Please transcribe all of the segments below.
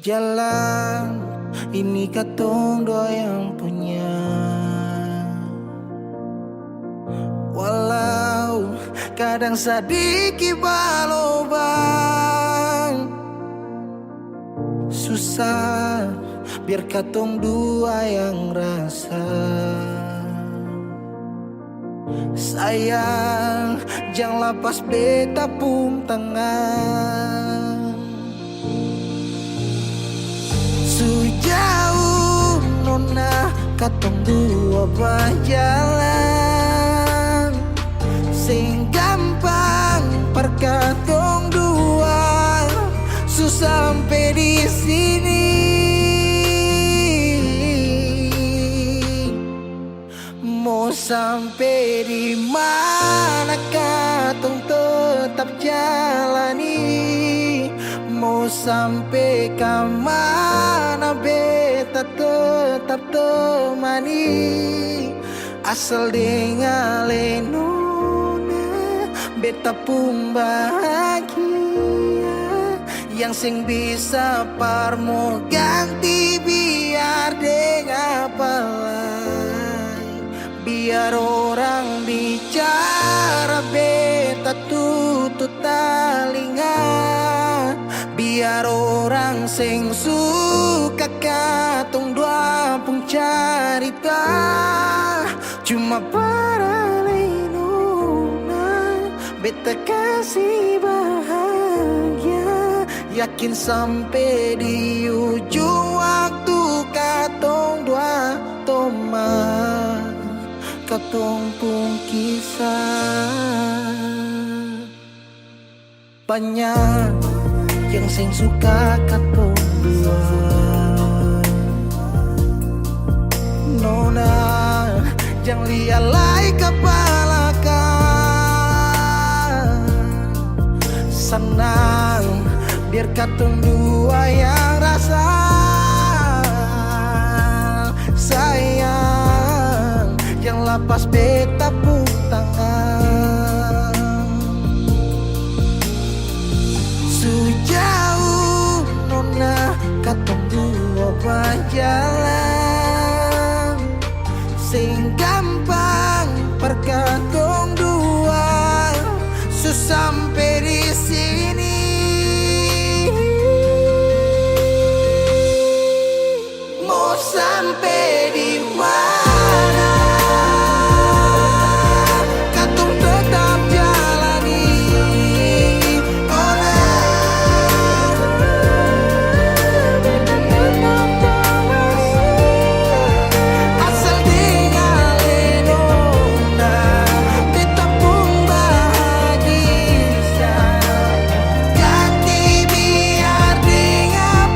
jalan ini katong dua yang punya. Walau kadang sedikit balobang, susah biar katong dua yang rasa. Sayang, jangan lepas beta pun tangan. Sejauh nona katong dua berjalan, sing gampang perkatong dua, susah sampai di sini. Mau sampai di mana katong tetap jalani, mau sampai ke mana beta tetap temani. Asal dengan lenona beta pun bahagia, yang sing bisa parmo ganti biar dengan apa. Biar orang bicara beta tutut telinga, biar orang sing suka katong dua pun carita. Cuma para lenona beta kasih bahagia, yakin sampai di ujung waktu katong dua toma katong pun kisah. Banyak yang sing suka katong dua, nona jangan lialai kepala kan. Senang biar katong dua yang rasa. Sayang, yang lepas beta pun tangan. Sejauh nona katong dua berjalan, sing gampang perkatong dua, susah sampai di sini. Mau sampai di mana katong tetap jalani. Oh nah, asal dengan lenona beta pun bahagia, ganti biar dengan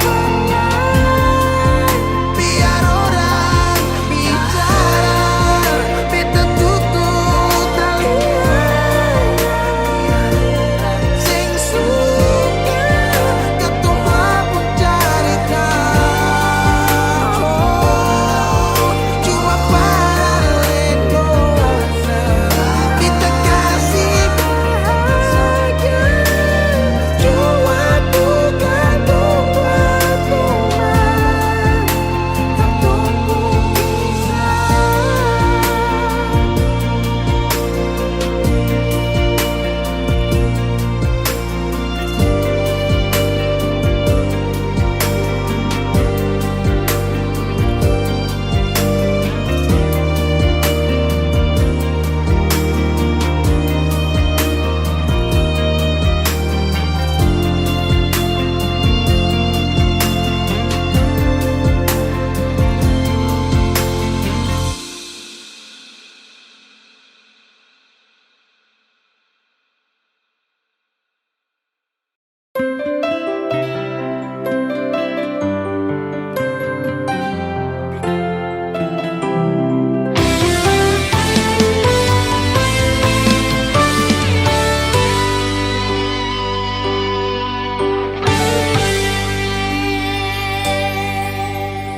biar orang bicara beta tutup telinga. Sing suka katong pun carita. Cuma para lenona beta kasih bahagia, cuma bukan buat teman katong pun kisah.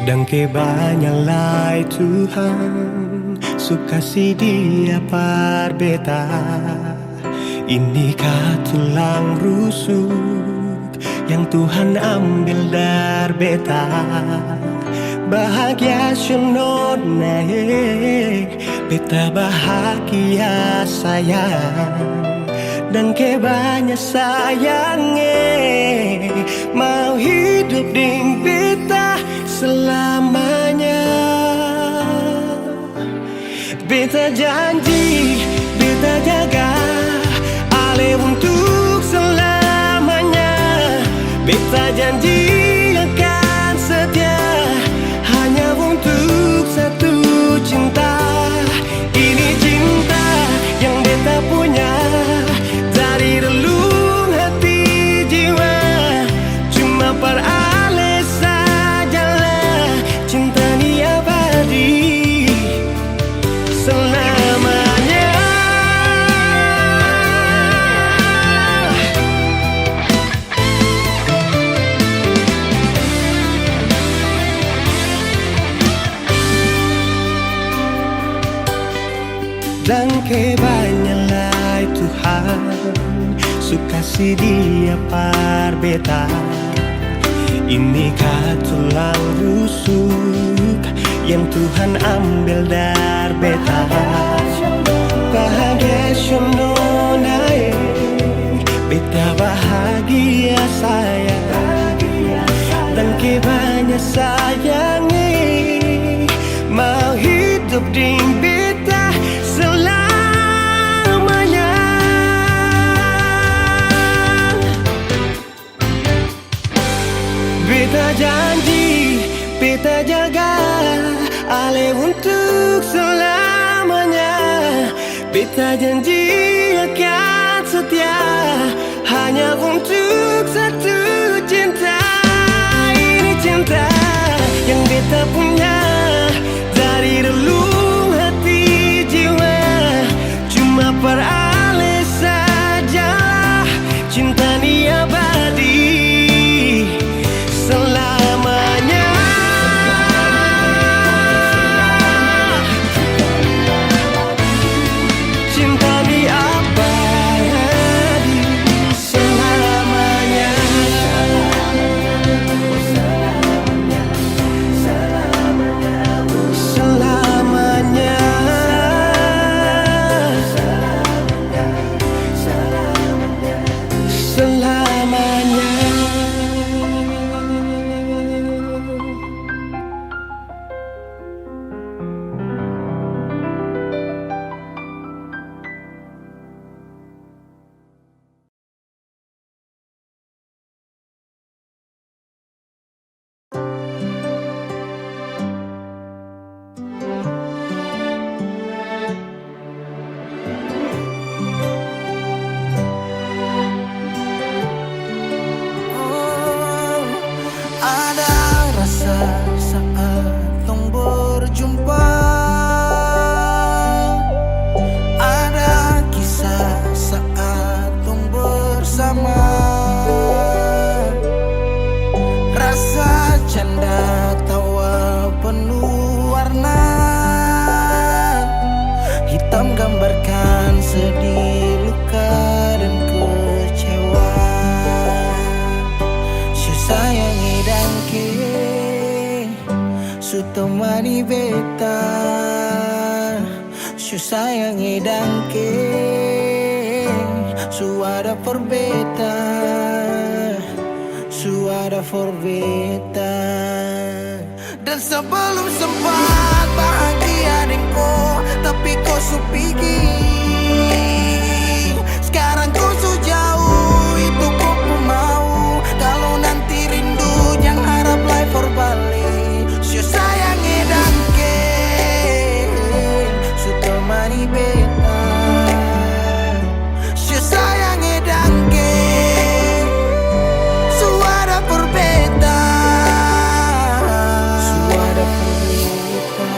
Dan kebanyalah Tuhan suka si dia par beta. Ini katulang rusuk yang Tuhan ambil dari beta. Bahagia syuno naik, beta bahagia sayang. Dan kebanyak sayangnya mau hidup ding beta selamanya. Beta janji, beta jaga ale untuk selamanya. Beta janji akan setia hanya untuk satu cinta. Ini cinta yang beta punya dari relung hati jiwa. Cuma per ale sajalah cinta ni abadi selamanya. Dan kebanyalah Tuhan suka si dia par beta. Ini tulang rusuk yang Tuhan ambil dari beta. Bahagia syuno naik, beta bahagia sayang. Dan kebanyak sayangnya mau hidup di beta selamanya. Beta janji, beta jaga ale untuk selamanya. Beta janji akan setia hanya untuk satu cinta. Ini cinta yang beta punya dari relung hati jiwa. Cuma per ale sajalah cinta ni abadi selamanya. Cinta ni abadi selamanya. Selamanya. Selamanya. Ada rasa saat tong berjumpa. Ada kisah saat tong bersama. Rasa canda tawa penuh warna. Hitam gambarkan sedih, luka dan kecewa. Sayangi dangke su temani beta. Su sayangi dangke su ada for beta. Su ada for beta. Dan sebelum sempat bahagia denko, tapi kau su pergi. Sekarang kau su jauh, itu kau pun mau. Kalau nanti rindu jangan harap life for balik. Su sayangi dangke su temani beta. Su sayangi dangke su ada for beta. Su ada for beta.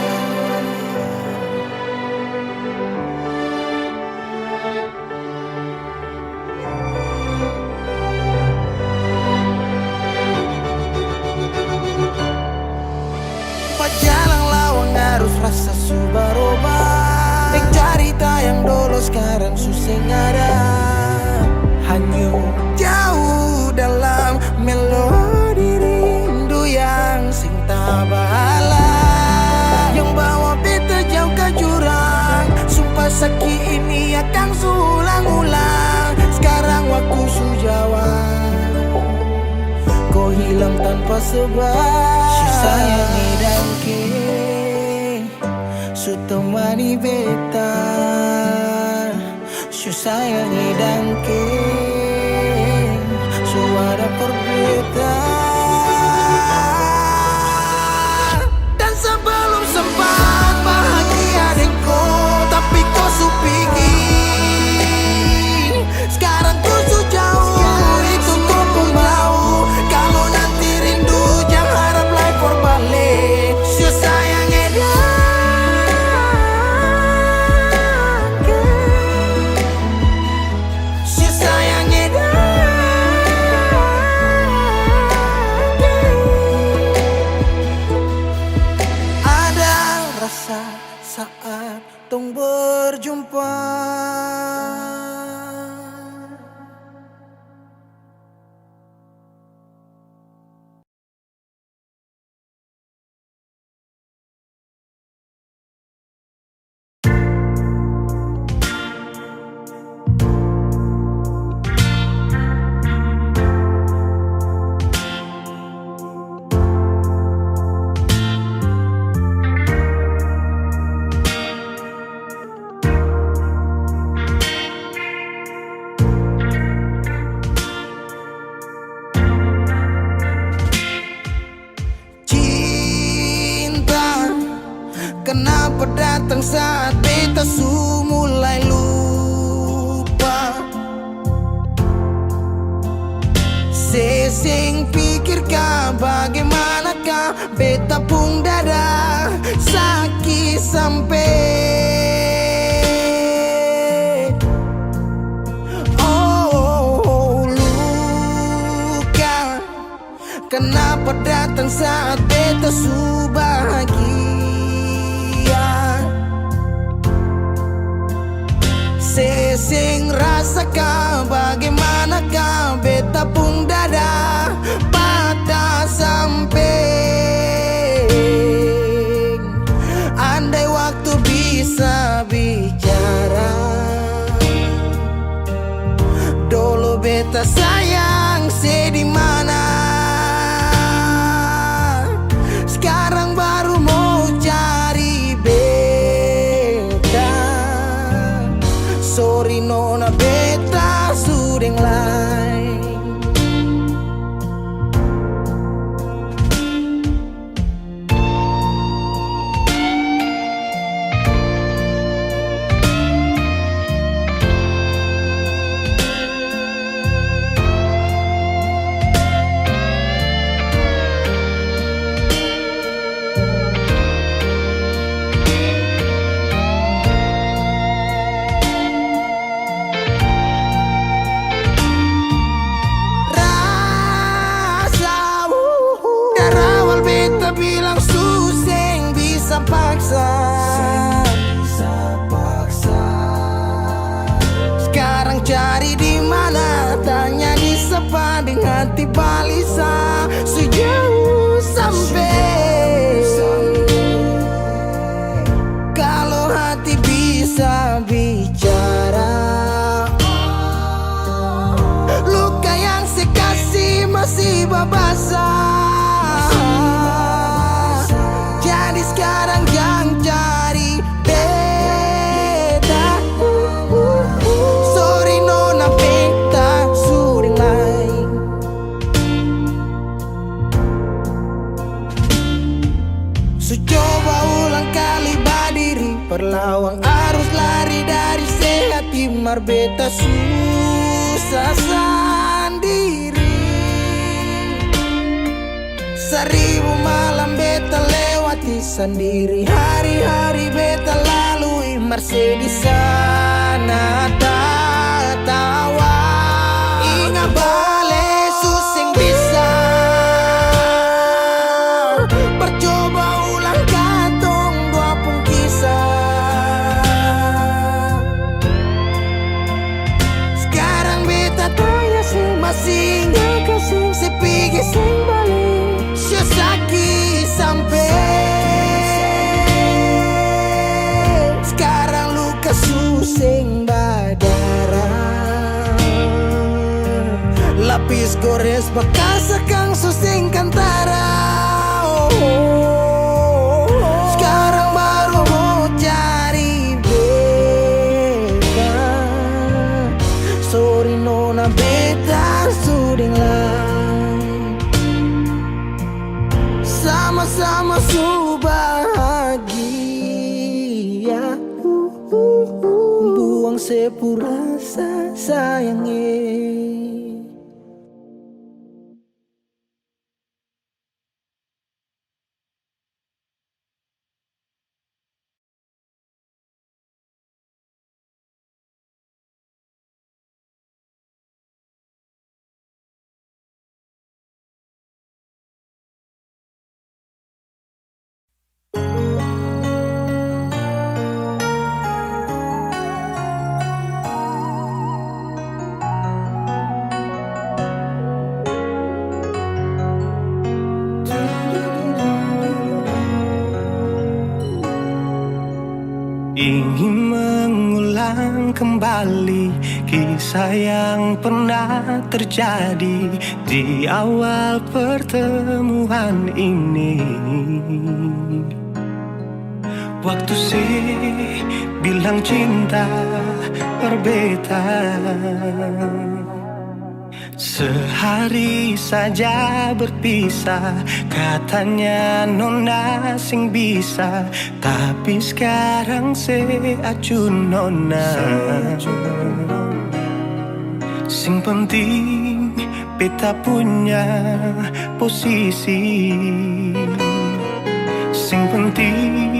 tanpa sebab. Si sayangi dan ke su temani beta, su sayangi dan ke su ada perbedaan. Dan sebelum sempat bahagia denganku, tapi kau su pikir sekarang tuh su jauh. Itu kau pun mau. Kalau nanti rindu jangan harap life for balik. Su sayang su sayang ada rasa saat tong berjumpa. Kenapa datang saat beta su mulai lupa? Sesing pikirkah bagaimanakah beta pun dada sakit sampai luka. Kenapa datang saat beta su bahagia? Sesing rasakan bagaimanakah beta pun dada patah sampai. Andai waktu bisa bicara, dulu beta sayang sedih mana. Sekarang baru mau cari beta. Sorry nona beta sudeng lain. Bilang suseng bisa paksa. Sekarang cari di mana, tanya di sepa dengan hati balisa. Sejauh sampai kalau hati bisa bicara, luka yang saya kasih masih babasa. Jadi sekarang jangan cari beta. Sorry nona beta sudeng lain. Su coba ulang kali berdiri, perlawan arus lari dari sehat. Timar beta susah sendiri. Seribu malam beta lewati sendiri, hari-hari beta lalui Mercedes sana tawa. Ingat balik suseng bisa percoba ulang katong dua pun kisah. Sekarang beta tanya sih masih nggak kasih sepigi sing balik. Sakit sampai sekarang luka suseng badara. lapis gores bekas kang susing kantara. Sekarang baru mau cari beta. Sorry nona beta suding lah. Sama-sama su bahagia. Buang sepurasa sayangnya. Ingin mengulang kembali kisah yang pernah terjadi di awal pertemuan ini. Waktu sih bilang cinta berbeda, sehari saja berpisah, katanya nona sing bisa. Tapi sekarang se acun nona, sing penting beta punya posisi. Sing penting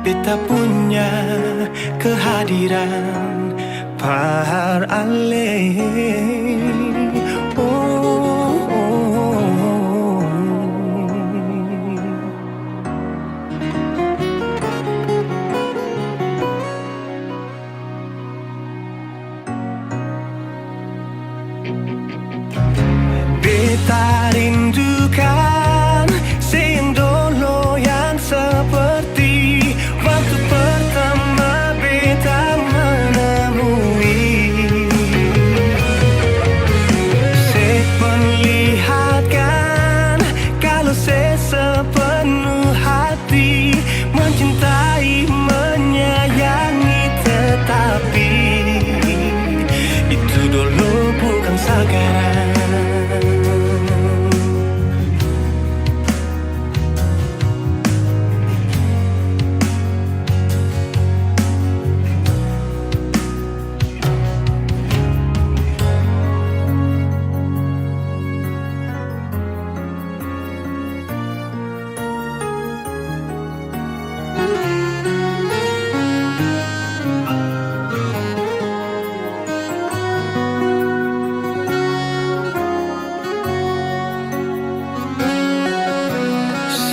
beta punya kehadiran par ale. Beta rindukan sing dulu yang seperti waktu pertama beta menemui. Saya perlihatkan kalau saya sepenuh hati mencintai, menyayangi, tetapi itu dulu bukan sekarang.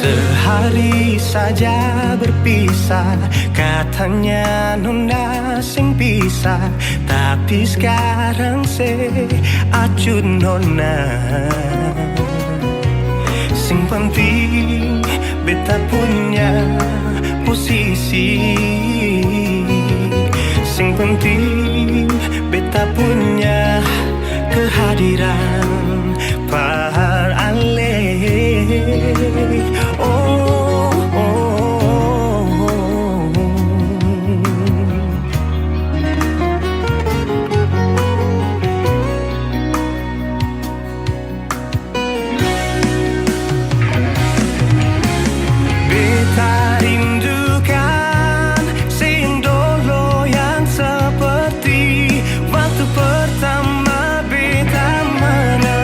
Sehari saja berpisah, katanya nona sing bisa. Tapi sekarang se acun nona, sing penting beta punya posisi. Sing penting beta punya kehadiran par ale. Beta rindukan sing dulu yang seperti waktu pertama beta menemui.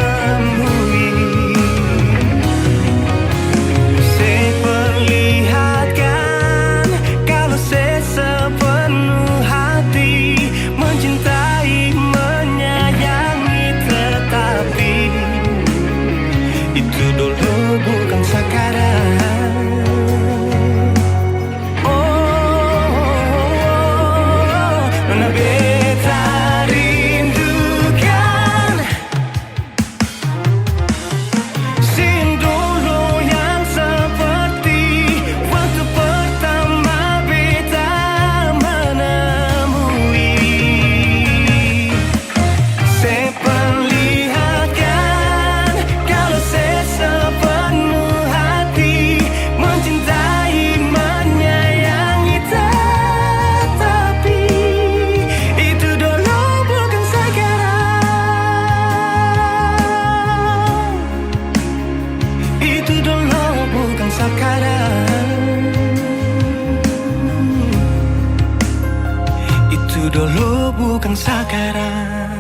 bukan sekarang.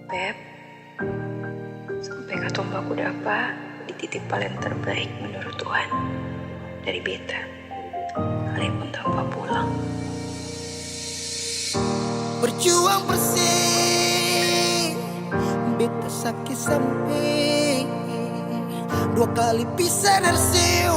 Beb, sampai katombak udah apa di titik paling terbaik menurut Tuhan dari beta, kalaupun tanpa pulang. Berjuang bersih, beta sakit sampai 2 kali pisah dari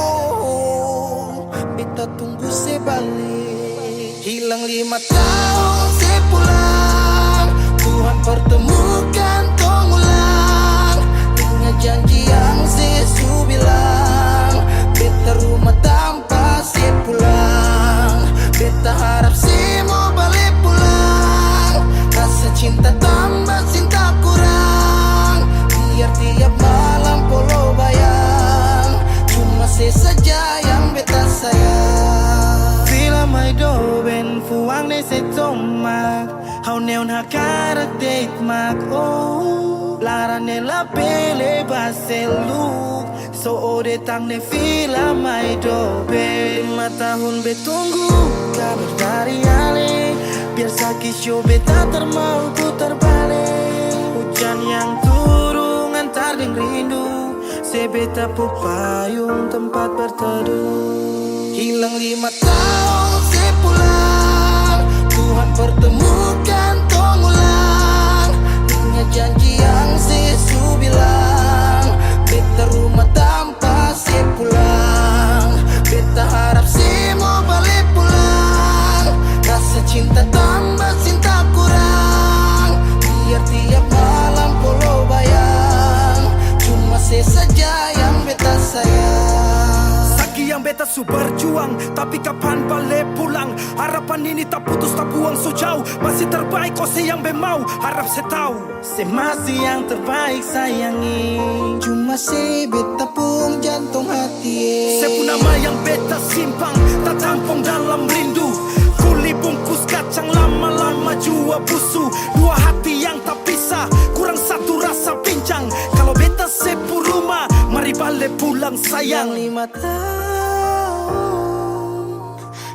beta tunggu sebalik. Hilang 5 tahun sepulang, Tuhan pertemukan tong ulang. Ingat janji yang Yesus bilang, beta rumah tanpa sepulang. Beta harap semua balik pulang. Rasa cinta tambah cinta kurang, biar tiap malam polo bayang. Cuma saja yang beta sayang. Fila mai do ben fuang ne se tomak, hau neon hakarak date mak oh. Lara ne la pele baseluk, so ode tang ne fila mai do ben. 5 tahun betunggu kabar dari ale, biar sakit show beta termau putar balik. Hujan yang turun antar deng rindu, sebeta pupayung tempat berteduh. Hilang 5 tahun sepulang, Tuhan pertemukan tong ulang. Ingat janji yang Yesus bilang, beta rumah tanpa sepulang. Beta harap semua balik pulang. Rasa cinta tambah cinta kurang, biar tiap malam polo bayang. Cuma saja yang beta sayang. Saki yang beta su berjuang, tapi kapan balik pulang? Harapan ini tak putus tak buang so jauh. Masih terbaik kau yang bemau, harap saya tahu. Saya masih yang terbaik sayangi. Cuma beta pun jantung hati. Saya pun nama yang beta simpang, tak tampung dalam rindu. Kuli bungkus kacang lama-lama jua busu. 2 hati yang tak pisah, kurang satu rasa pincang. Kalau beta sepu rumah, mari balik pulang sayang. 5 tahun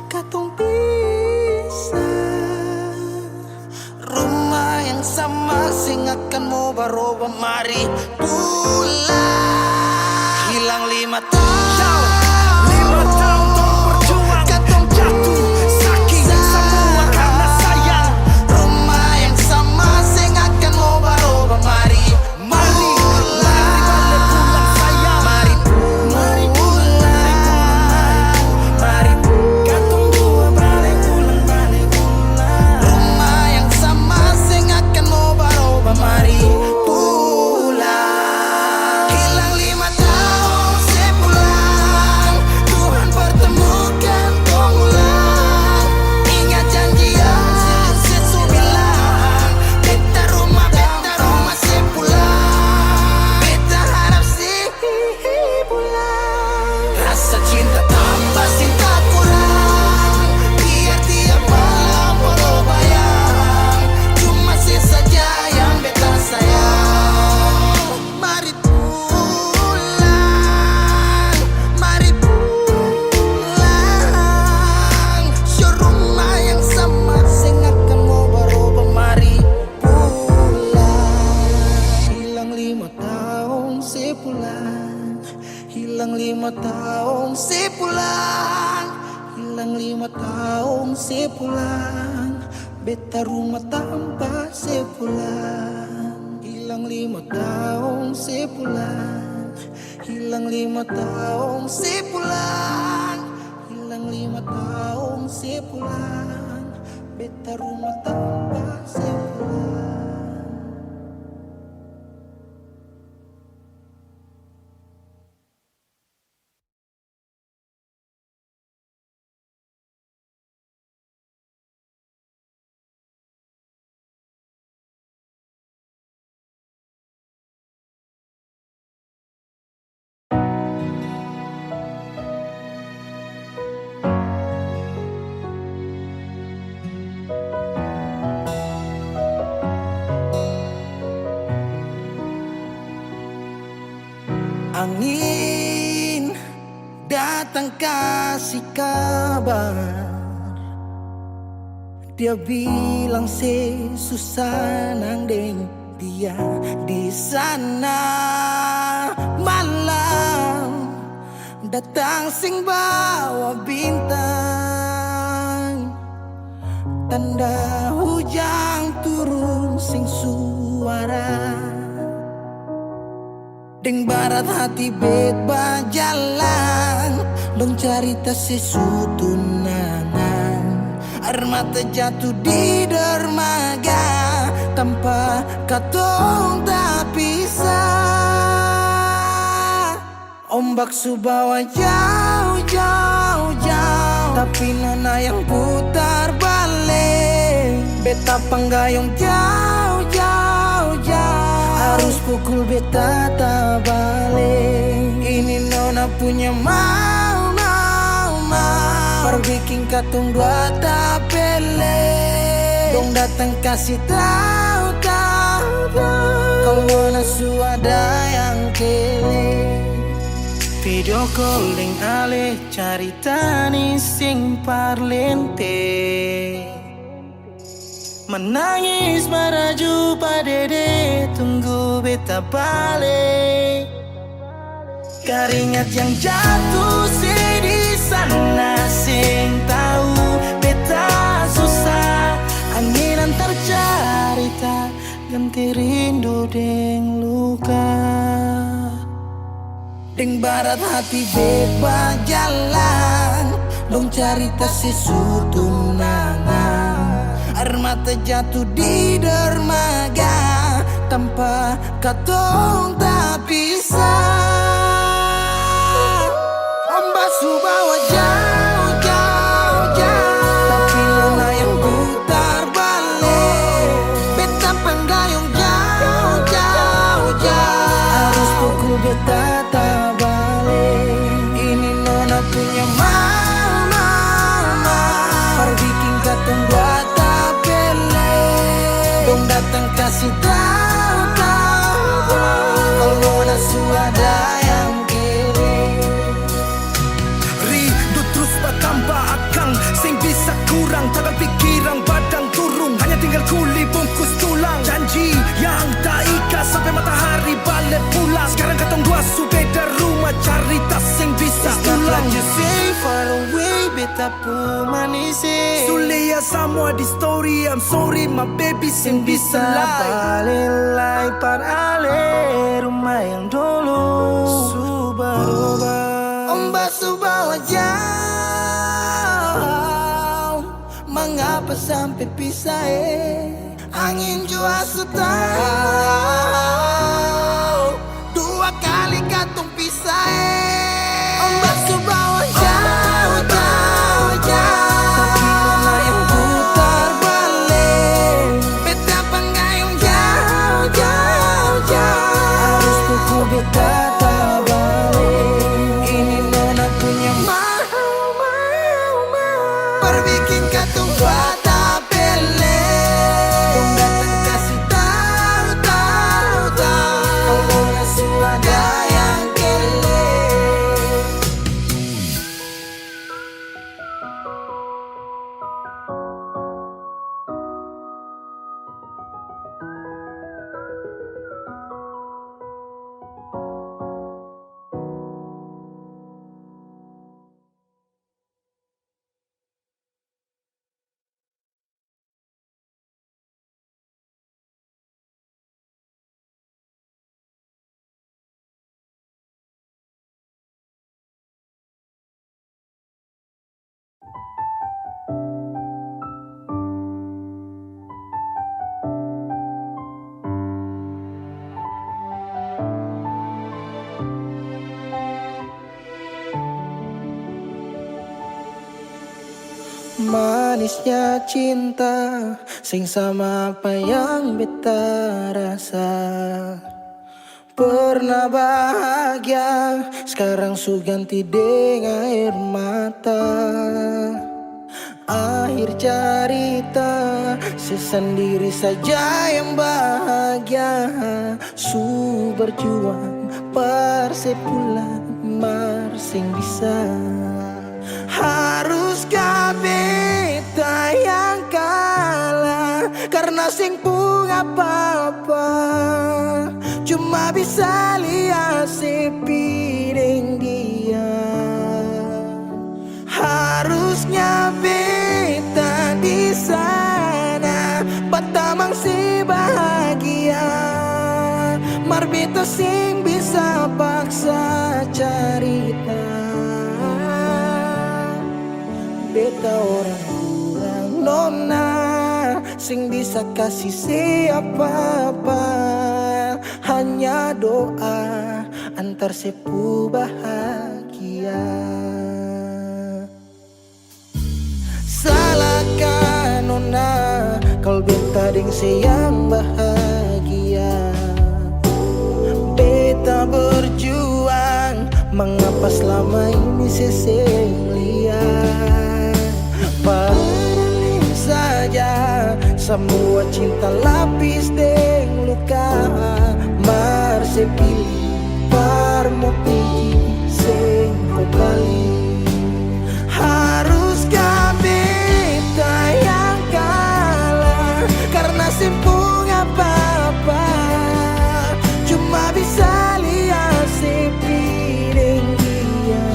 katong pisah, rumah yang sama sing akan mau baroba, mari pulang. Hilang 5 tahun, 5 tahun tong berjuang, katong jatuh sakit semua karena sayang. rumah yang sama sing akan mau baroba, mari Mari balik pulang sayang. Mari pulang, mari Katong dua balik pulang. rumah yang sama sing akan mau baroba, mari pulang. Hilang 5 tahun sepulang, Tuhan pertemukan tong ulang. Ingat janji yang Yesus bilang, beta rumah sepulang. Beta harap sih pulang. Rasa cinta tambah cinta kurang, biar tiap malam polo bayang. Cuma saja yang beta sayang. Mari pulang, mari pulang. Show rumah yang sama sing akan mau baroba, mari pulang. Hilang 5 tahun sepulang, hilang 5 tahun sepulang, hilang 5 tahun sepulang. Beta rumah tanpa sepulang. Hilang 5 tahun sepulang, hilang 5 tahun sepulang, hilang 5 tahun sepulang. Beta rumah tanpa sepulang. datang kasih kabar. Dia bilang susah nang deng dia di sana. Malam datang sing bawa bintang, tanda hujan turun sing suara. Deng barat hati bet bajalan, dong cerita sesutunangan. Air mata jatuh di dermaga, tanpa katong tak pisah. Ombak subawa jauh, jauh, jauh, tapi nona yang putar balik. Beta panggayong jauh, jauh, jauh, harus pukul beta tak balik. Ini nona punya mau, mau, mau, perbikin katong dua tak pele. Dong datang kasih tahu, tahu, tahu, kalau nona suada yang kele. Video calling ale carita ni sing parlente, menangis meraju padede tunggu beta balik. Keringat yang jatuh di sana sing tahu beta susah. Angin antar carita ganti rindu deng luka. Deng barat hati bebas jalan, dong cerita sesutunangan. Air mata jatuh di dermaga, tanpa katong tak pisah. Ombak subawa jauh, jauh, jauh, tapi nona yang putar balik. Beta penggayung jauh, jauh, jauh, harus pukul beta tak balik. Ini nona punya mau, mau, mau, perbikin katong buat datang kasih tahu, tahu, kalau nona suada yang kere. Rindu terus bertambah akang, sing bisa kurang, tangan pikiran badang turung, hanya tinggal kuli bungkus tulang. Janji yang tak ikat sampai matahari balik pulang. Sekarang katong dua su beda rumah, cari tas sing bisa ulang. You say far away, beta pun manis. Sulia semua di story, I'm sorry my baby sing bisa balelai parale rumah yang dulu subaroba. Ombak subawa jauh, mengapa sampai pisah angin jua tahu, dua kali katong pisah Ombak subawa jauh, jauh, jauh, tapi nona yang putar balik. Beta panggayung jauh, jauh, jauh, harus pukul beta tak balik. Ini nona punya mau, mau, mau, perbikin katong buat tak pele. Dong datang kasih tahu, tahu, tahu, kalau nona suada yang kele. Manisnya cinta, sing sama apa yang beta rasa. Pernah bahagia, sekarang su ganti dengan air mata. Akhir cerita, sesendiri saja yang bahagia. Su berjuang, persepulan, sing bisa. Haruskah beta yang kalah karena sing pun apa-apa, cuma bisa lihat sepi deng dia. Harusnya beta di sana batamang si bahagia, mar beta sing bisa paksa cerita. Beta orang kurang nona, sing bisa kasih siapa-apa, hanya doa antar sepu bahagia. Salahkah nona kalau beta deng sayang bahagia? Beta berjuang, mengapa selama ini seseng lihat? Padahal saja semua cinta lapis deng luka, mar sepilih parmo pigi seng kembali. Haruskah beta yang kalah karena sempung apa-apa, cuma bisa lihat sepi deng dia.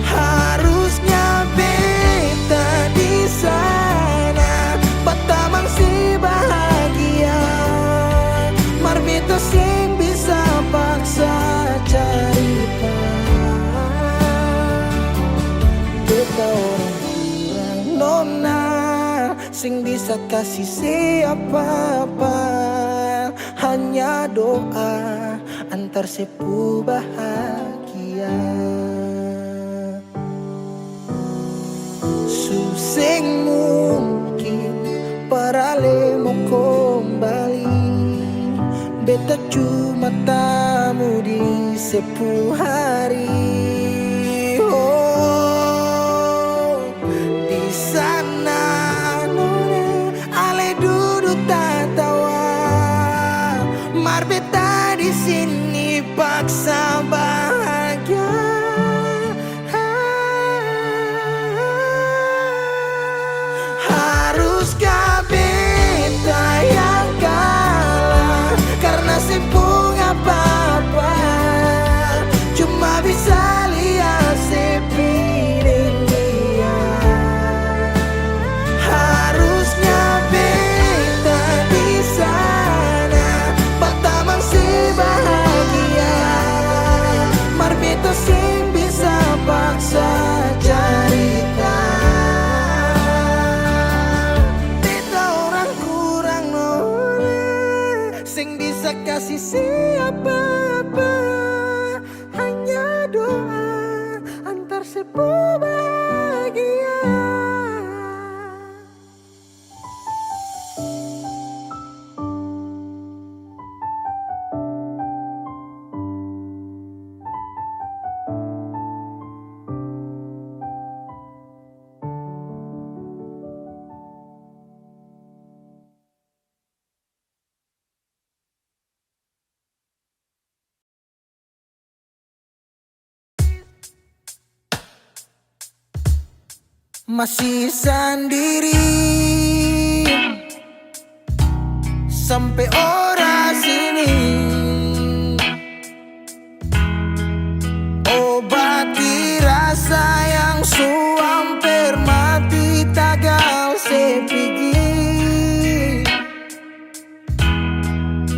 Harusnya beta di sana batamang si bahagia, mar beta sing bisa paksa cerita. Beta orang kurang nona, sing bisa kasih siapa-apa, hanya doa antar sepu bahagia. Suseng mungkin parale mau kembali, beta cuma tamu di sepu hari. Oh, di sana nona ale duduk tatawa, mar beta di sini paksa bahagia. Haruskah beta yang kalah karena sempung apa-apa, cuma bisa lihat sepi deng dia. Harusnya beta di sana batamang si bahagia, mar beta sing bisa paksa cerita. Beta orang kurang nona, sing bisa kasih siapa-apa, hanya doa antar sepu bahagia. Masih sendiri sampai ora sini, obati rasa yang hampir mati tagal sepigi.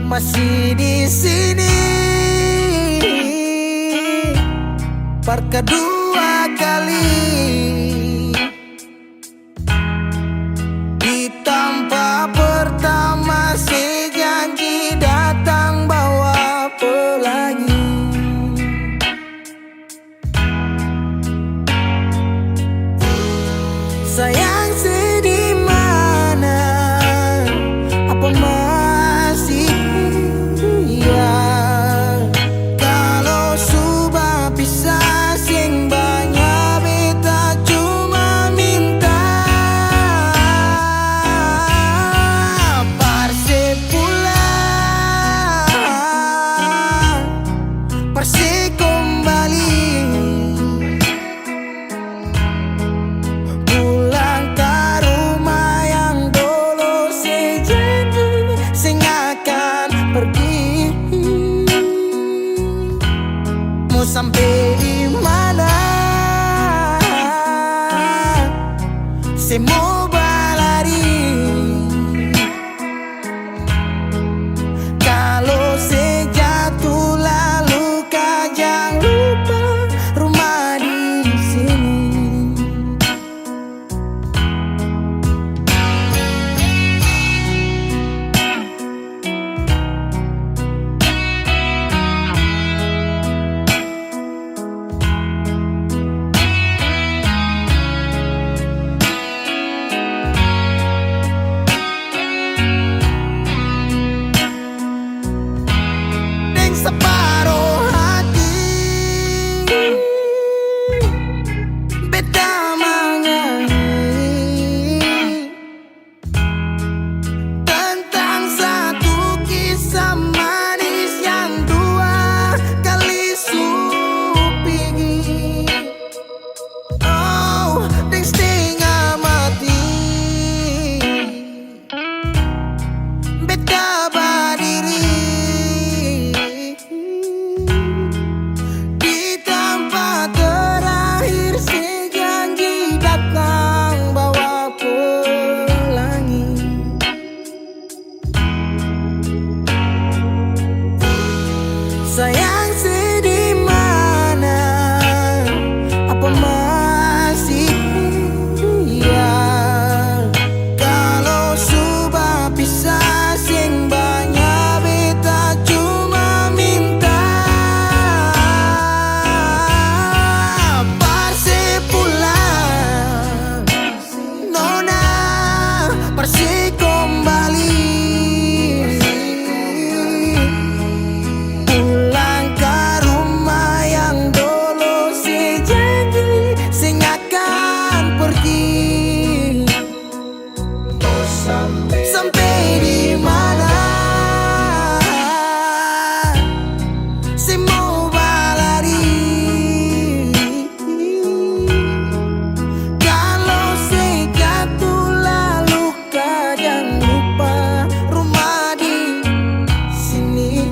Masih di sini par kedua kali, di tanpa pertama si janji datang bawa pelangi. Sayang sedih mana, apa masih dia? Kalau sudah pisah sing banyak beta mau sampai di mana? Saya mau berlari. Kalau saya jatuh lalu kau jangan lupa rumah di sini. Separuh hati beta menyanyi tentang satu kisah manis yang dua kali supingi. Oh, deng setengah mati beta berdiri sayang sedih mana, apa masih iya? Kalau sudah pisah sing banyak beta cuma minta parse pulang, nona parse kembali. Sampai di mana saya mau berlari? Kalau saya jatuh lalu kau jangan lupa rumah di sini.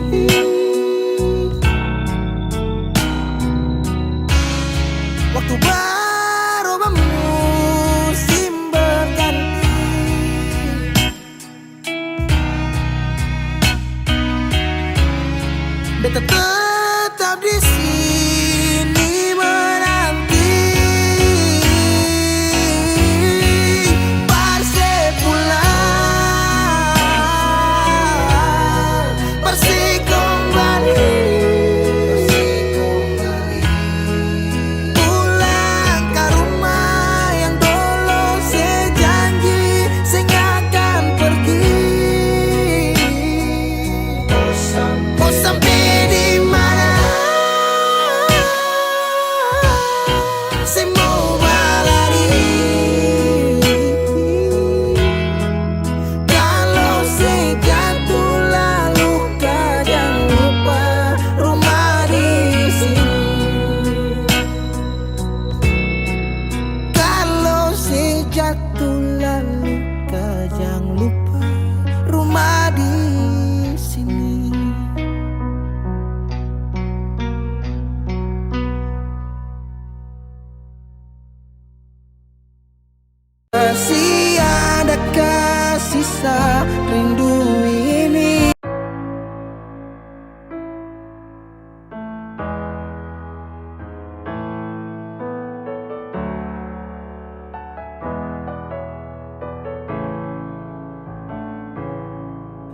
Waktu berubah musim berganti, beta tetap di sini menanti parse pulang, parse kembali, pulang ke rumah yang dulu saya janji saya akan pergi. Mau sampai di mana? Saya mau berlari. Kalau saya jatuh lalu kau jangan lupa rumah di sini. Kalau saya jatuh lalu kau jangan lupa rumah di sini. Masih adakah sisa rindu ini?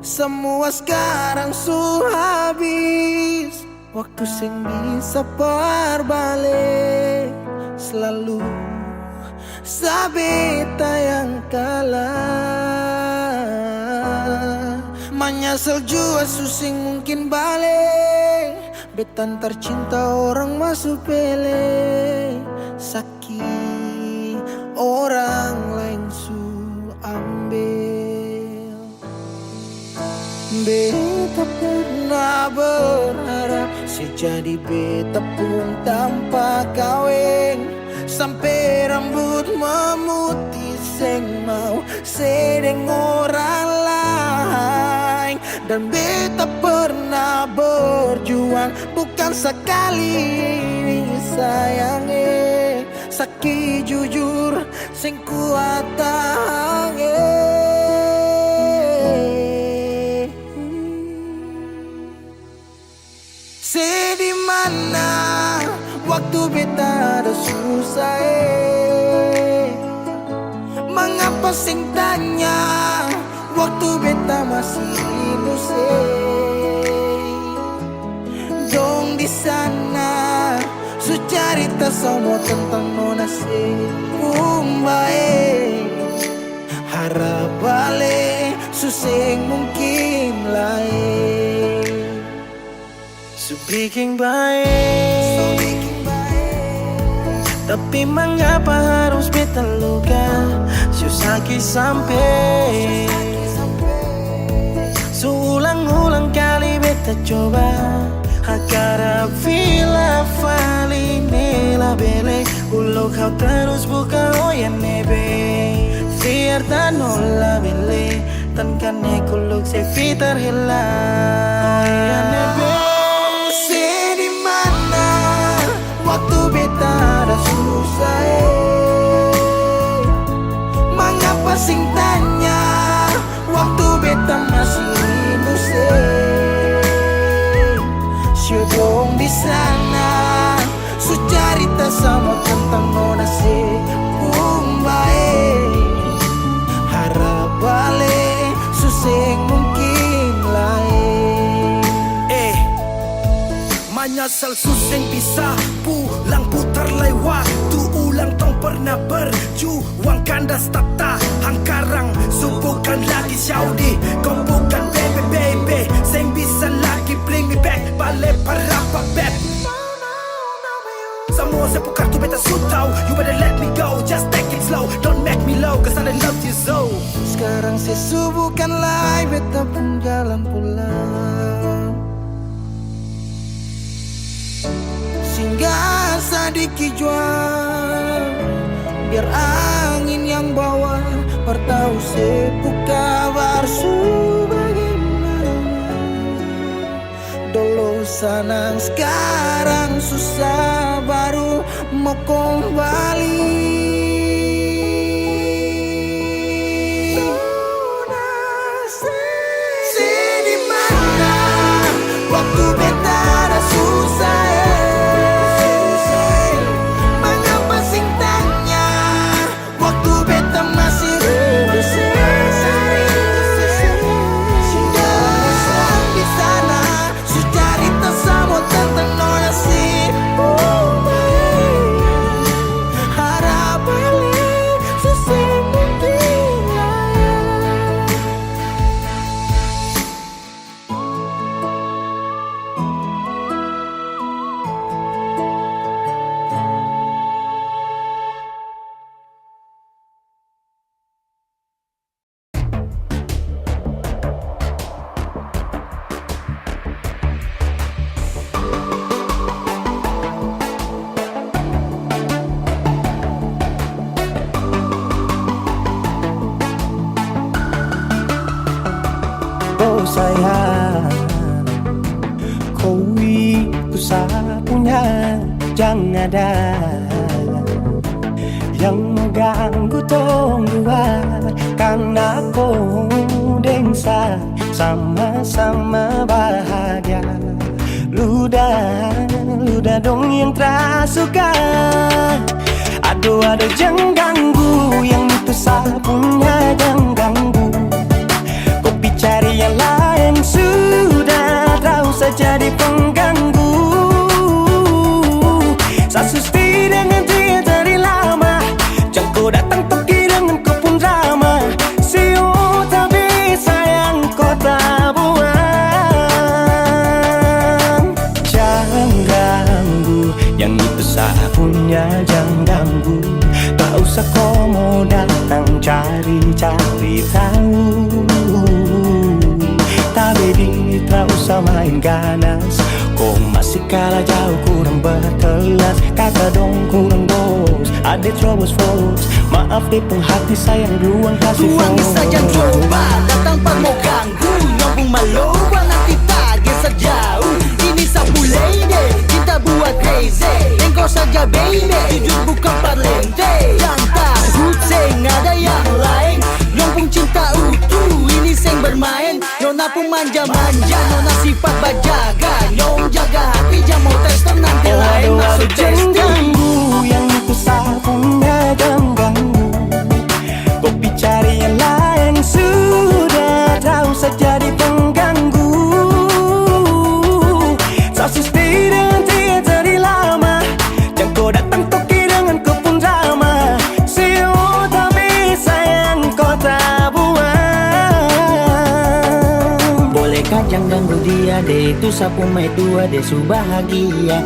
Semua sekarang sudah habis, waktu sing bisa berbalik. Selalu sabeta yang kalah, menyesal jua susing mungkin balik. Betan tercinta orang masuk pele, sakit orang lain su ambil. Beta pernah berharap sejadi beta pun tanpa kawin, sampai rambut memutih seng mau sedeng orang lain. Dan beta pernah berjuang, bukan sekali sayange. Sakit jujur sing kuat tahange. Di mana waktu beta ada susah Mengapa sing tanya waktu beta masih hidup Dong di sana su cerita semua tentang nona Kumbae harap balik suseng mungkin lain So bikin baik Tapi mengapa harus beta luka Susaki sampai Seulang-ulang kali beta coba Agar vila fali nela bele Ulo kau terus buka oya nebe Fiar tanola bele Tan kane kuluk se fitar hela Oya nebe Waktu beta ada susah Mengapa sing tanya Waktu beta masih hidup Syedong di sana Su cerita sama tentang nona Kumbae harap balik suseng mungkin lain Menyesal suseng bisa pulang putar lai waktu ulang tong pernah berjuang kandas tata hangkarang subukan lagi Saudi kau bukan baby seng bisa lagi bring me back balik para babet semua sepukar tu beta sutau you better let me go just take it slow don't make me low cause I love you so sekarang saya subukan lai beta pun jalan pulang Singgah sadiki jual Biar angin yang bawa Bertahu sepuk kabar bagaimana Dulu senang sekarang susah Baru mau kembali Di mana waktu beta ada susah sayang Kau itu punya Jangan ada Yang mengganggu tong dua Karena kau dengsa Sama-sama bahagia Ludah dong yang terasuka Aduh jangan ganggu Yang itu punya jangan ganggu Cari yang lain sudah tak usah jadi pengganggu Sasusti dengan dia dari lama Jangan kau datang pergi dengan kau pun drama Siu tak bisa yang kau tak buang Jangan ganggu Yang itu saya punya jangan ganggu Tak usah kau mau datang cari-cari tahu Tapi tak usah main ganas Kau masih kalah jauh kurang berkelas Kata dong kurang bos Ada terobos fos Maaf deh penghati sayang ruang kasih fos Tuang saja coba datang pak mau ganggu Nyambung malu banget kita geser jauh. Ini sapulai deh, kita buat crazy. Engkau saja baby, jujur bukan parlente. Yang takut seng ada yang lain. Nyong pun cinta utuh, ini seng bermain. Nona pun manja-manja, nona sifat bajaga. Nyong jaga hati, jangan mau tester nanti lain masuk testing. Ganggu yang itu punya jangan ganggu. Kopi cari yang lain, sudah tahu saja di pengganggu. Sausnya stay dengan dia dari lama. Jangan kau datang toki dengan kau pun drama. See you tapi sayang kau tak buang. Bolehkah jangan ganggu dia deh, itu sapu mai tua deh su bahagia.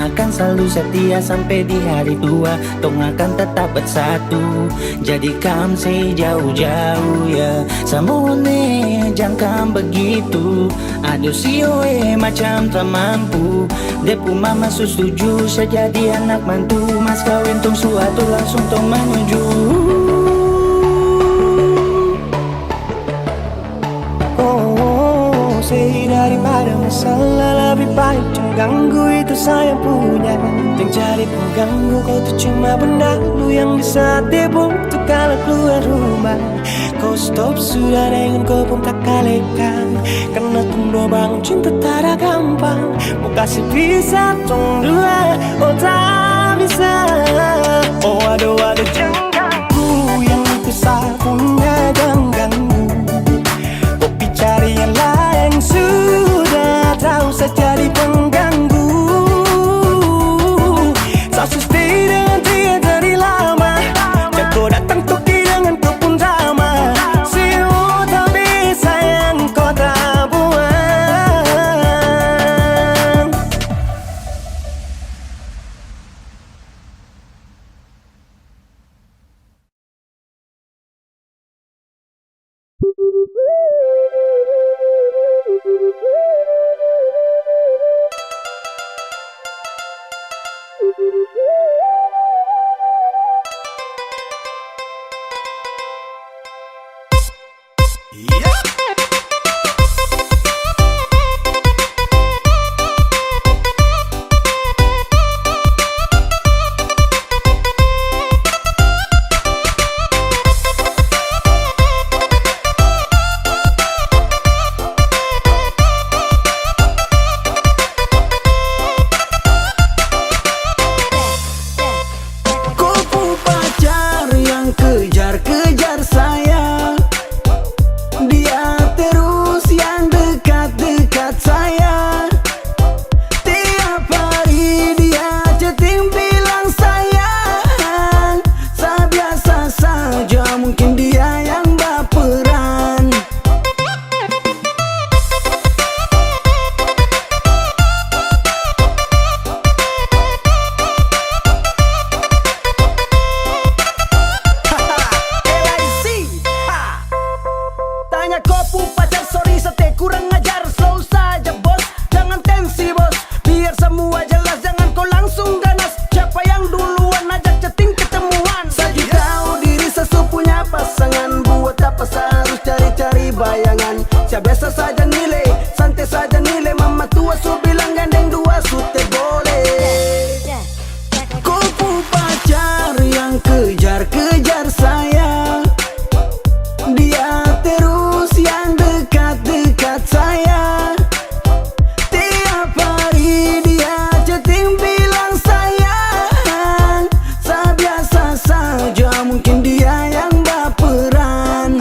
Akan selalu setia sampai di hari tua. Tong akan tetap bersatu. Jadikan sejauh-jauh ya. Samone jangan begitu. Aduh sioe macam tak mampu. Depu mama setuju saja di anak mantu. Mas kawin tong suatu langsung tong menuju. Say daripada masalah lebih baik jangan ganggu, itu saya punya. Yang cari pengganggu kau tuh cuma benda lu yang bisa tipu tuh kalau keluar rumah. Kau stop sudah dengan kau pun tak kalekan. Karena tunggu bangun cinta tak ada gampang. Mau kasih bisa tong dua, oh tak bisa. Oh aduh jangan ganggu, yang itu saya punya jangan ganggu. Kopi cari yang lain, sudah tahu saja di pengganggu. Sausnya stay dengan dia dari lama. Jangan kau datang toki dengan kau pun drama. See you tapi sayang kau tak buang. Kejar-kejar saya. Dia terus yang dekat-dekat saya. Tiap hari dia chatting bilang sayang. Biasa saja mungkin dia yang baperan. Tanya kopu pacar, sorry sete kurang ajar. Slow saja bos, jangan tensi bos. Biar semua jelas, jangan kau langsung ganas. Siapa yang duluan ajak chatting ketemuan. Saya tahu diri sesu punya pasangan. Buat apa harus cari-cari bayangan. Saya biasa saja nilai, santai saja nilai. Mama tua su bilang gandeng dua sute boleh. Kopu pacar yang kejar-kejar saya. Dia terus yang dekat-dekat saya. Tiap hari dia chatting bilang sayang. Biasa saja mungkin dia yang baperan.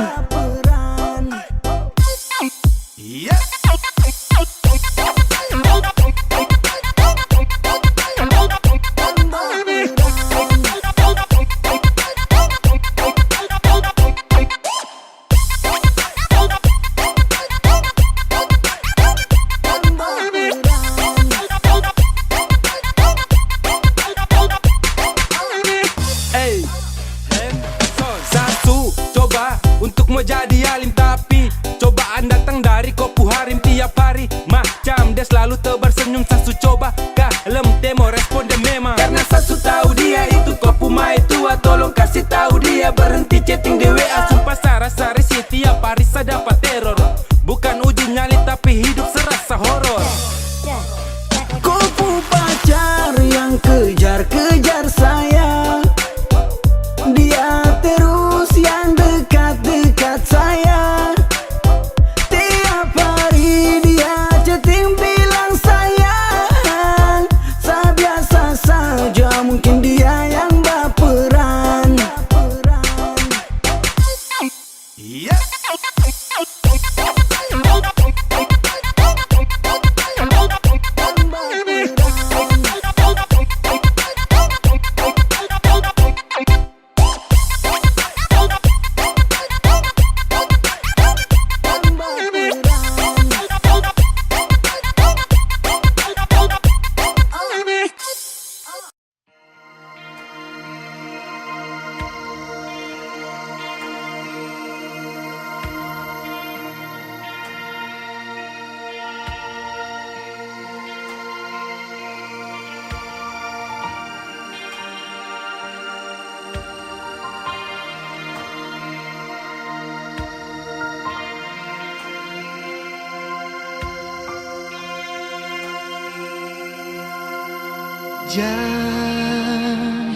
Jangan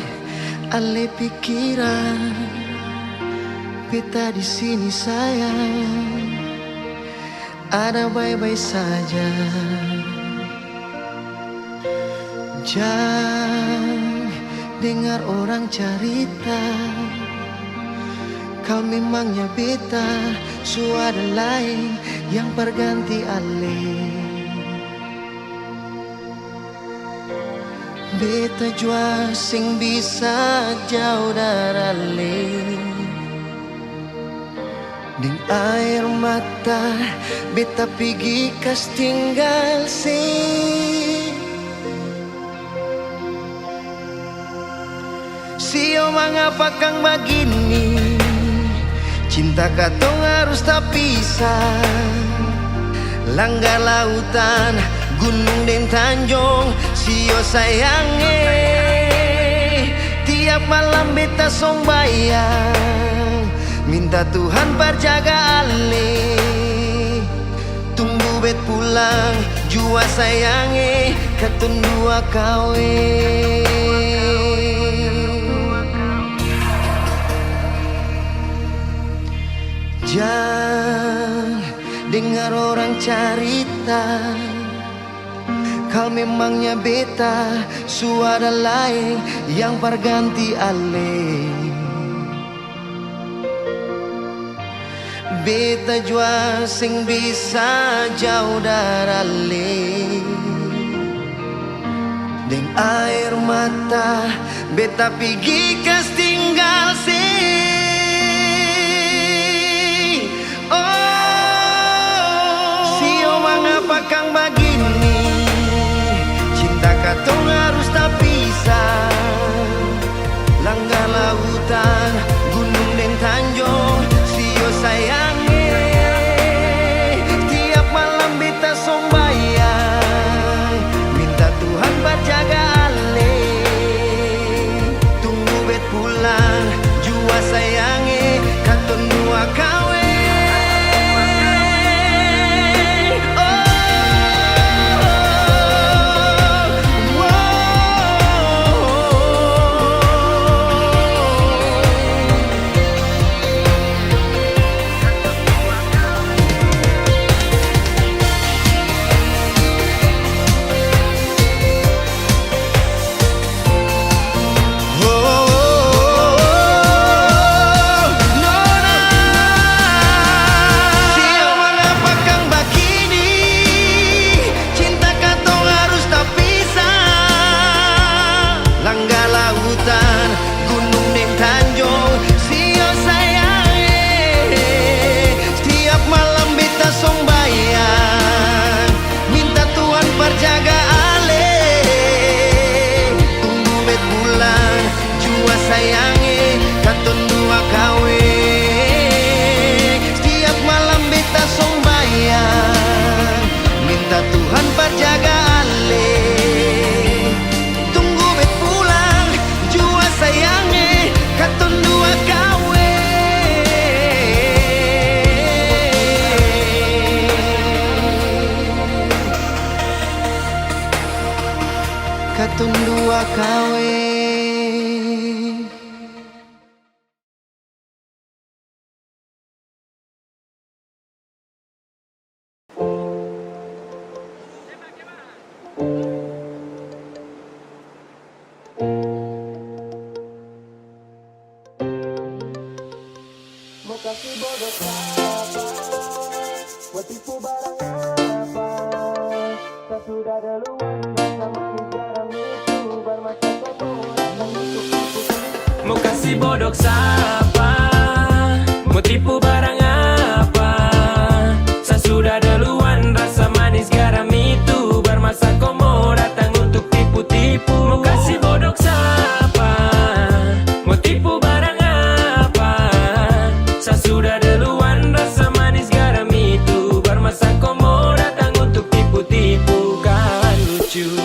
ale pikiran, beta di sini sayang, ada baik-baik saja. Jangan dengar orang cerita, kau memangnya beta, suara lain yang berganti ale. Beta jua sing bisa jauh dari ale. Ding air mata beta pergi kas tinggal Sio mengapa kang begini, cinta katong harus tak pisah. Langgar lautan, gunung dan tanjung, sio sayange. Tiap malam beta sombayang, minta Tuhan perjaga ale. Tunggu bet pulang, jua sayange, katun dua kawe. Jangan dengar orang cerita, kau memangnya beta, suara lain yang berganti ale. Beta jua sing bisa jauh dari ale. Deng air mata beta pergi kas tinggal mengapa kang begini, cinta katong harus tak pisah. Langgar lautan, gunung dan tanjung, sio sayange. Tiap malam beta sombayang, minta Tuhan berjaga ale. Tunggu bet pulang, jua sayange, katong dua kawe. Katun dua kawe. Mau kasih bodoh apa, mau tipu barang apa, tak sudah duluan. Mau kasih bodoh siapa, mau tipu barang apa, saya sudah duluan. Rasa manis garam itu bermasa kau mau datang untuk tipu-tipu. Mau kasih bodoh siapa, mau tipu barang apa, saya sudah duluan. Rasa manis garam itu bermasa kau mau datang untuk tipu-tipu. Kan lucu.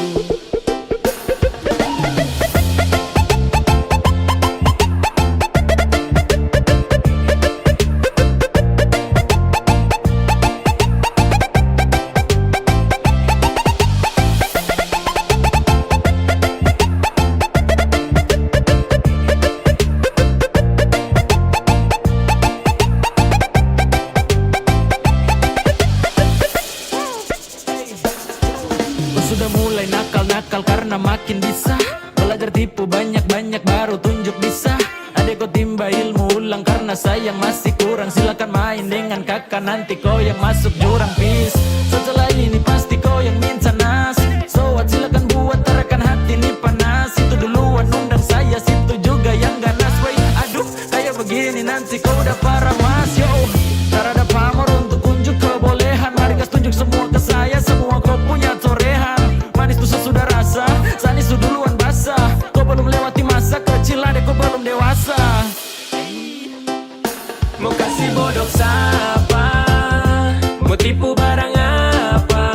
tipu banyak-banyak baru tunjuk bisa. Adek kau timba ilmu ulang karena sayang masih kurang. Silakan main dengan kakak nanti kau yang masuk jurang. Peace, setelah ini pasti kau yang minta nas. So what, silakan buat terakan hati ini panas. Itu duluan undang saya, situ juga yang ganas. Wait, aduh kayak begini nanti kau udah parah mas. Yo, tak ada pamor untuk unjuk kebolehan. Mari kas tunjuk semua ke saya, semua kau punya torehan. Manis tuh sesudah rasa, sani su duluan basah. Kau belum lewati masa kecil, adek kau belum dewasa. Mau kasih bodoh siapa? Mau tipu barang apa?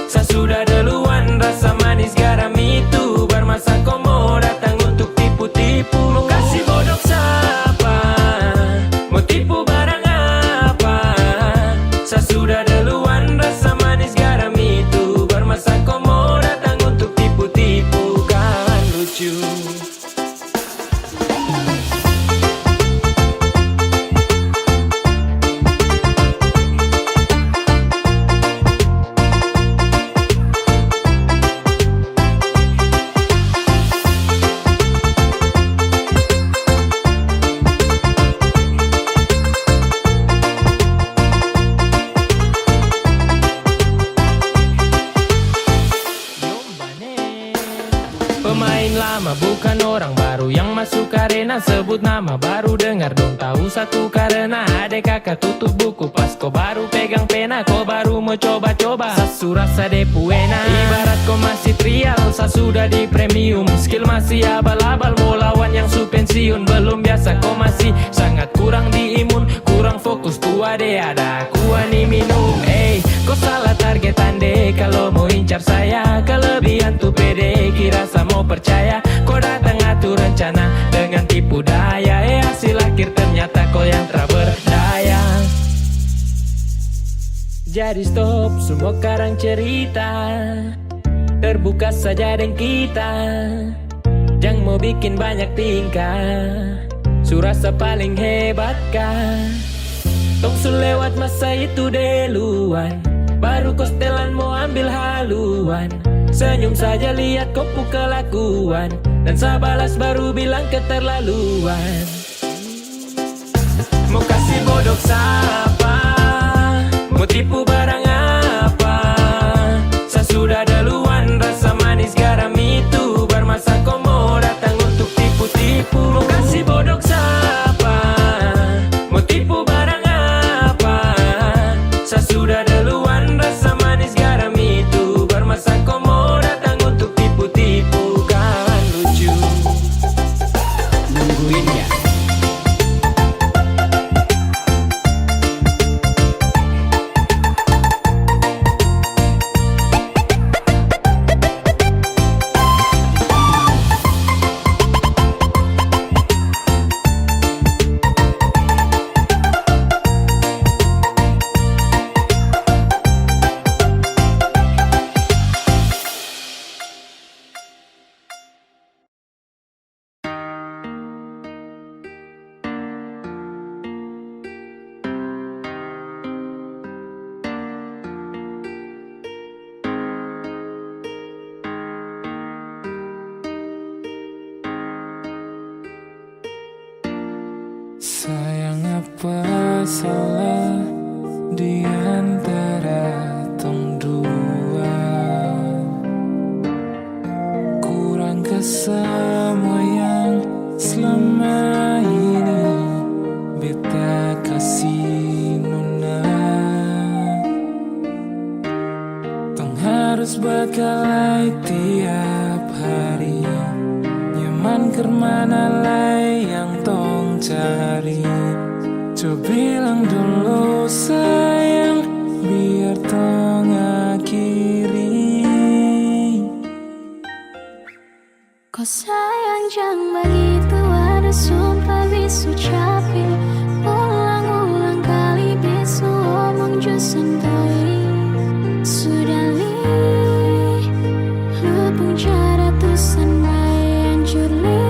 Saya sudah duluan, rasa manis garam itu bermasa kau mau datang untuk tipu-tipu. Mau kasih bodoh siapa? Mau tipu barang apa? Saya sudah duluan, rasa manis garam itu bermasa kau mau datang untuk tipu-tipu. Kan lucu. Pemain lama bukan orang baru yang masuk arena. Sebut nama baru dengar dong tahu satu karena adek kakak tutup buku pas kau baru pegang pena. Kau baru mau coba-coba sasu rasa depu enak. Ibarat kau masih trial, sa sudah di premium. Skill masih abal-abal, mau lawan yang su pensiun. Belum biasa kau masih sangat kurang di imun. Kurang fokus tua deh ada aku ani minum. Kau salah target ande kalau mau incar saya. Kelebihan tuh pede kira sama mau percaya. Kau datang atur rencana dengan tipu daya. Hasil akhir ternyata kau yang tak berdaya. Jadi stop semua karang cerita, terbuka saja dengan kita. Jangan mau bikin banyak tingkah, surasa paling hebat kan. Tong su lewat masa itu duluan, baru kau setelan mau ambil haluan. Senyum saja lihat kau kelakuan, dan saya balas baru bilang keterlaluan. Mau kasih bodoh siapa? Mau tipu barang apa? Saya sudah duluan, rasa manis garam itu bermasa kau mau datang untuk tipu-tipu. Mau kasih bodoh siapa? Mau tipu barang apa? Saya sudah duluan, rasa manis garam itu bermasa kau mau datang untuk tipu-tipu. Kan lucu. Nungguin ya. Sayang apa salah di antara tong dua? Kurang ke semua yang selama ini beta kasih nona. Tong harus berkelahi tiap hari, nyaman kemana lagi yang tong cari. Coba bilang dulu sayang, biar tong akhiri. Kau sayang jangan begitu, ada sumpah bisu capek. Ulang-ulang kali bisu omong jusan toi. Sudah li lupung cara tusan mayan juli.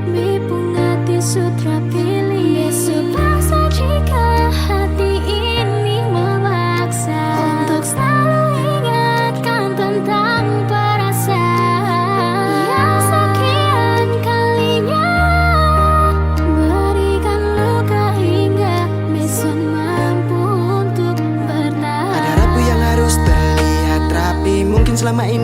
Bipung hati sutra pilih. Besok paksa jika hati ini memaksa untuk selalu ingatkan tentang perasaan.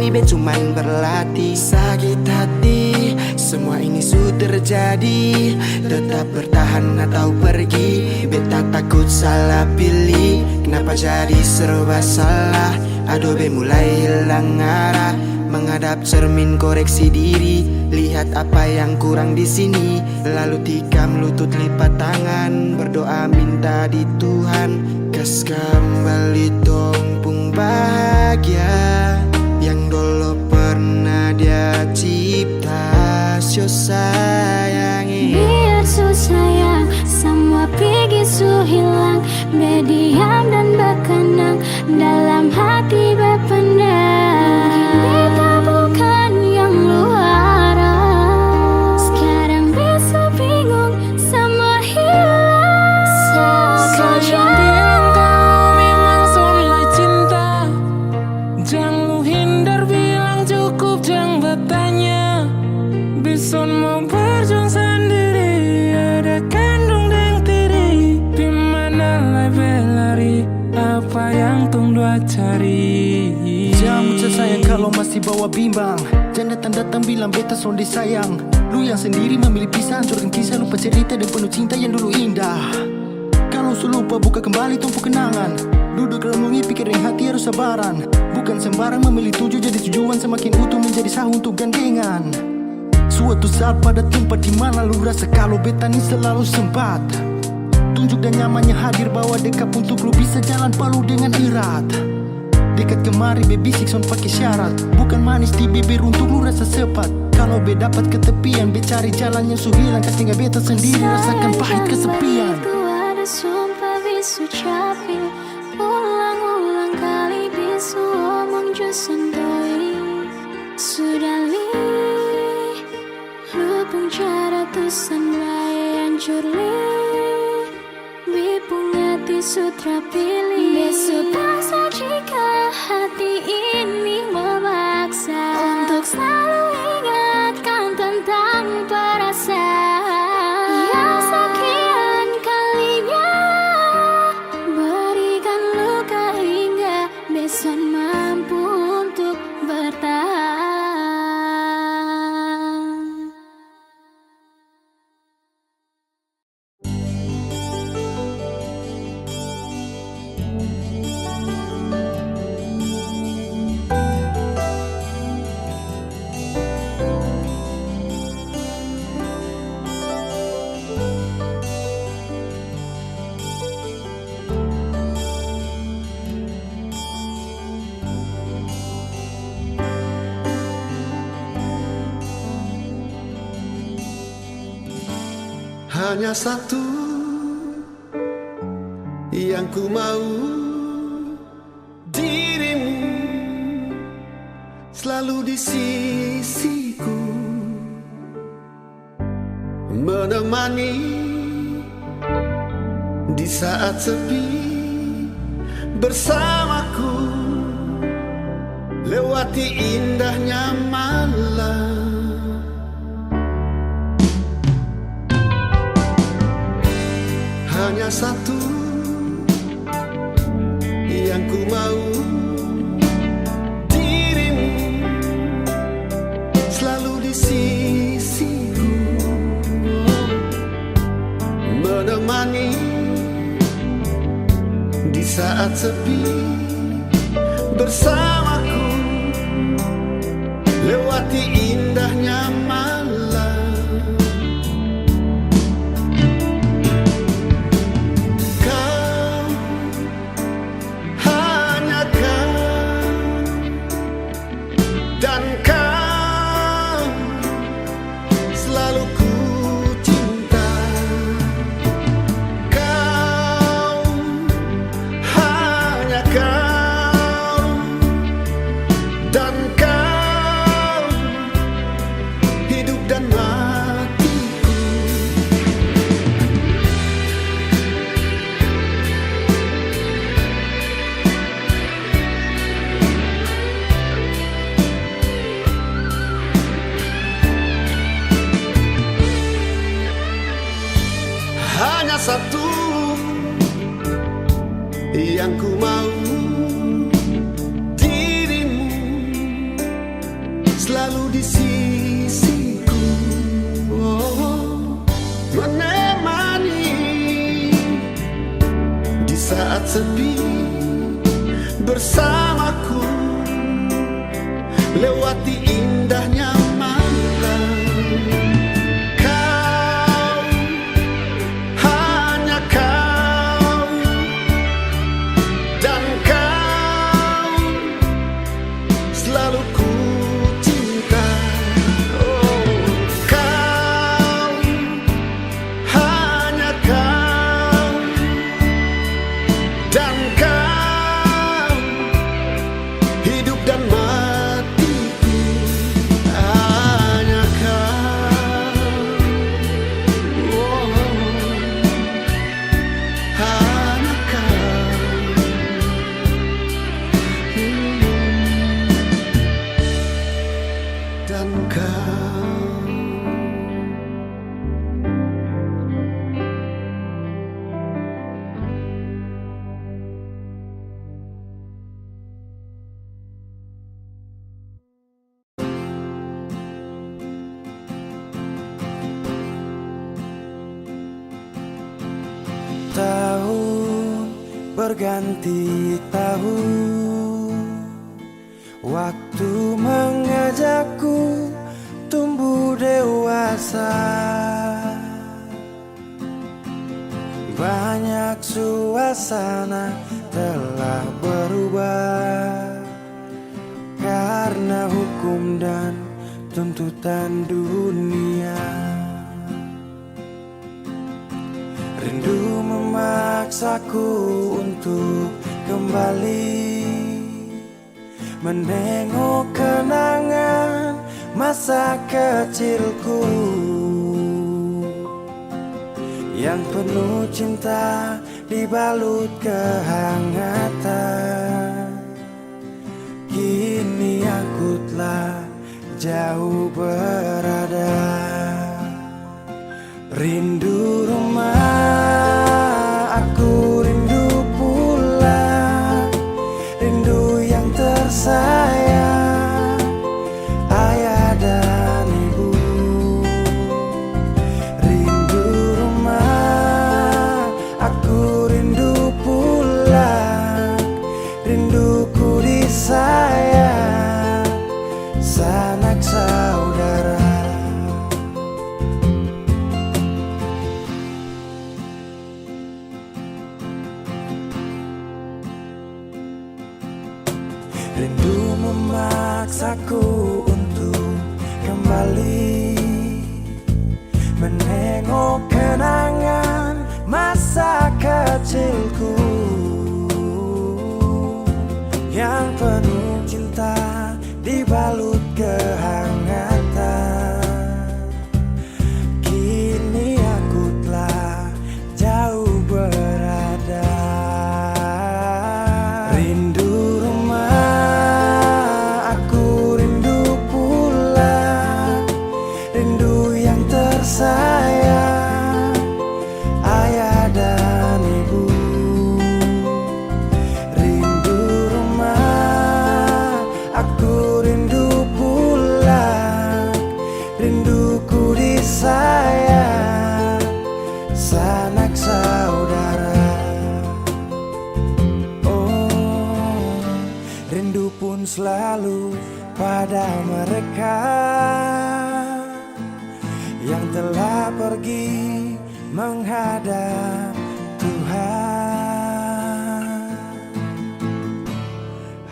ini be cuman berlatih. Sakit hati, semua ini sudah terjadi. Tetap bertahan atau pergi, be tak takut salah pilih. Kenapa jadi serba salah? Aduh be mulai hilang arah. Menghadap cermin koreksi diri, lihat apa yang kurang di sini. Lalu tikam lutut lipat tangan, berdoa minta di Tuhan. Kas kembali tompung bahagia yang dulu pernah dia cipta. Syo sayangi, Biar su sayang, semua pergi su hilang. Berdiam dan berkenang, dalam hati berpendam. Kita bukan yang luar. Sekarang bisa bingung, semua hilang saja. Bilang kau memang soleh cinta, jangan lu hindar bilang cukup, jangan bertanya. Bison mau berjuang sendiri, ada kandung dan tiri. Dimana lah berlari, apa yang tung dua cari. jangan ucap sayang kalau masih bawa bimbang. Jangan datang-datang bilang beta sonde sayang. Lu yang sendiri memilih pisah, hancurkan kisah, lupa cerita dan penuh cinta yang dulu indah. Kalau su lupa buka kembali tumpu kenangan. Duduk renungi pikirin hati harus sabaran. Bukan sembarang memilih tujuh jadi tujuan, semakin utuh menjadi sah untuk gandengan. Suatu saat pada tempat di mana lu rasa kalau beta ini selalu sempat. Tunjuk dan nyamannya hadir, bawa dekat untuk lu bisa jalan palu dengan erat. Dekat kemari be bisik son pakai syarat, bukan manis di bibir untuk lu rasa sepat. Kalau be dapat ketepian, be cari jalan yang su hilang. Kas tinggal beta sendiri rasakan pahit kesepian. Itu ada sumpah bisu capi, ulang-ulang kali bisu omong jo sendiri. Sudah li, lupung cara tusan bae hancur li. Bipung hati sutra pilih. Besok paksa jika hati ini memaksa untuk selalu ingatkan tentang perasaan yang sekian kalinya berikan luka hingga besok mampu untuk bertahan. Hanya satu yang ku mau, dirimu selalu di sisiku, menemani di saat sepi, bersamaku lewati indahnya malam. Hanya satu yang ku mau, dirimu selalu di sisiku, menemani di saat sepi, bersamaku lewati indahnya malam. Hanya satu yang ku mau, dirimu sepi bersamaku, lewati indahnya malam. Kau, hanya kau, dan kau selalu ku cinta. Oh, kau, hanya kau, dan kau hidup dan matiku. Hanya kau, oh, hanya kau, dan kau. Tahun berganti tahun, waktu mengajakku tumbuh dewasa. Banyak suasana telah berubah karena hukum dan tuntutan dunia. Rindu memaksaku untuk kembali menengok kenangan masa kecilku yang penuh cinta dibalut kehangatan. Kini aku telah jauh berada, rindu rumah, aku rindu pulang, rindu yang tersayang, ayah dan ibu. Rindu rumah, aku rindu pulang, rinduku disayang, sanak saudara. Rindu memaksaku untuk kembali menengok kenangan masa kecilku yang penuh cinta dibalut kehangatan. Kini aku telah jauh berada, rindu rumah, aku rindu pulang, rindu yang tersayang, ayah dan ibu. Rindu rumah, aku rindu pulang, rinduku disayang, sanak saudara. Oh, rindu pun selalu pada mereka yang telah pergi menghadap Tuhan.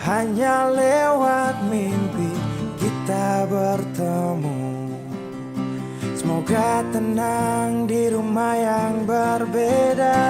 Hanya lewat mimpi kita bertemu. Semoga tenang di rumah yang berbeda.